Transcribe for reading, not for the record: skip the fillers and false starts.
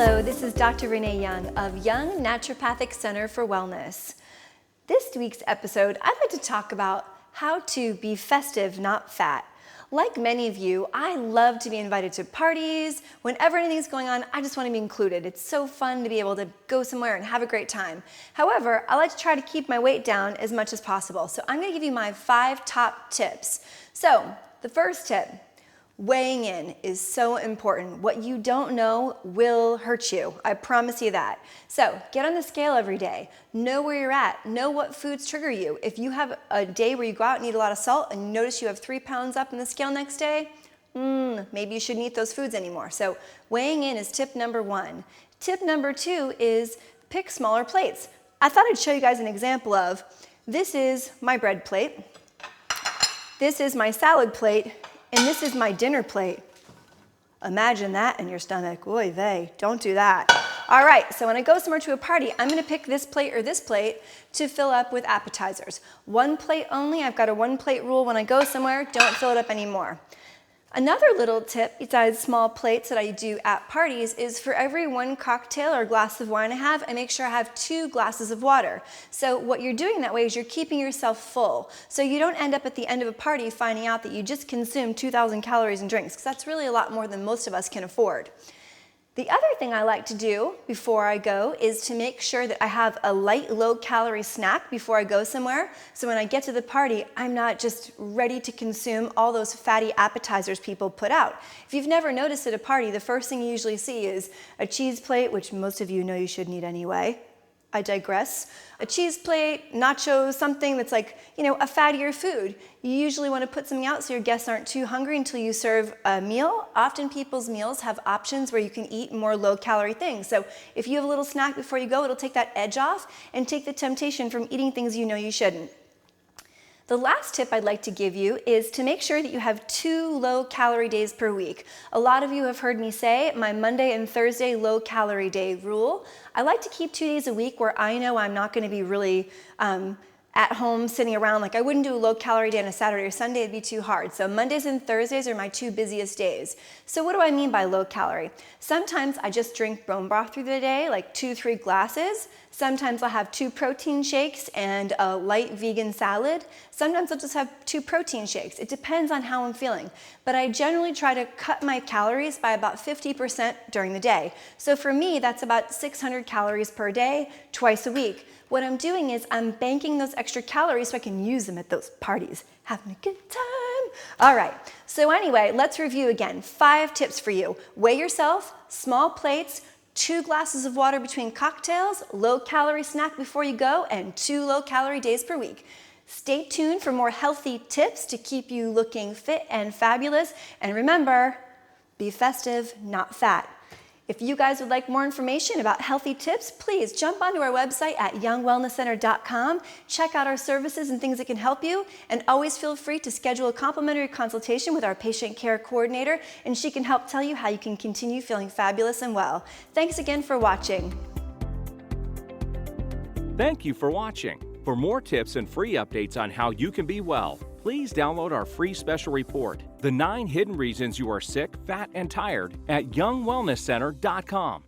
Hello, this is Dr. Renee Young of Young Naturopathic Center for Wellness. This week's episode, I'd like to talk about how to be festive, not fat. Like many of you, I love to be invited to parties. Whenever anything's going on, I just want to be included. It's so fun to be able to go somewhere and have a great time. However, I like to try to keep my weight down as much as possible. So I'm going to give you my 5 top tips. So the first tip, weighing in is so important. What you don't know will hurt you. I promise you that. So get on the scale every day. Know where you're at. Know what foods trigger you. If you have a day where you go out and eat a lot of salt and you notice you have 3 pounds up in the scale next day, maybe you shouldn't eat those foods anymore. So weighing in is tip number 1. Tip number 2 is pick smaller plates. I thought I'd show you guys an example of, this is my bread plate, this is my salad plate, and this is my dinner plate. Imagine that in your stomach. Oy vey, don't do that. All right, so when I go somewhere to a party, I'm gonna pick this plate or this plate to fill up with appetizers. 1 plate only. I've got a 1 plate rule. When I go somewhere, don't fill it up anymore. Another little tip, besides small plates that I do at parties, is for every 1 cocktail or glass of wine I make sure I have 2 glasses of water. So what you're doing that way is you're keeping yourself full. So you don't end up at the end of a party finding out that you just consumed 2,000 calories in drinks, because that's really a lot more than most of us can afford. The other thing I like to do before I go is to make sure that I have a light, low-calorie snack before I go somewhere. So when I get to the party, I'm not just ready to consume all those fatty appetizers people put out. If you've never noticed at a party, the first thing you usually see is a cheese plate, which most of you know you shouldn't eat anyway. I digress. A cheese plate, nachos, something that's like, a fattier food. You usually want to put something out so your guests aren't too hungry until you serve a meal. Often people's meals have options where you can eat more low-calorie things. So if you have a little snack before you go, it'll take that edge off and take the temptation from eating things you know you shouldn't. The last tip I'd like to give you is to make sure that you have 2 low-calorie days per week. A lot of you have heard me say my Monday and Thursday low-calorie day rule. I like to keep 2 days a week where I know I'm not going to be really at home sitting around. Like I wouldn't do a low-calorie day on a Saturday or Sunday, it'd be too hard. So Mondays and Thursdays are my 2 busiest days. So what do I mean by low-calorie? Sometimes I just drink bone broth through the day, like 2-3 glasses. Sometimes I'll have 2 protein shakes and a light vegan salad. Sometimes I'll just have 2 protein shakes. It depends on how I'm feeling. But I generally try to cut my calories by about 50% during the day. So for me, that's about 600 calories per day, twice a week. What I'm doing is I'm banking those extra calories so I can use them at those parties, having a good time. All right, so anyway, let's review again. 5 tips for you. Weigh yourself, small plates, 2 glasses of water between cocktails, low-calorie snack before you go, and 2 low-calorie days per week. Stay tuned for more healthy tips to keep you looking fit and fabulous. And remember, be festive, not fat. If you guys would like more information about healthy tips, please jump onto our website at youngwellnesscenter.com. Check out our services and things that can help you. And always feel free to schedule a complimentary consultation with our patient care coordinator, and she can help tell you how you can continue feeling fabulous and well. Thanks again for watching. Thank you for watching. For more tips and free updates on how you can be well, please download our free special report, The 9 Hidden Reasons You Are Sick, Fat, and Tired, at youngwellnesscenter.com.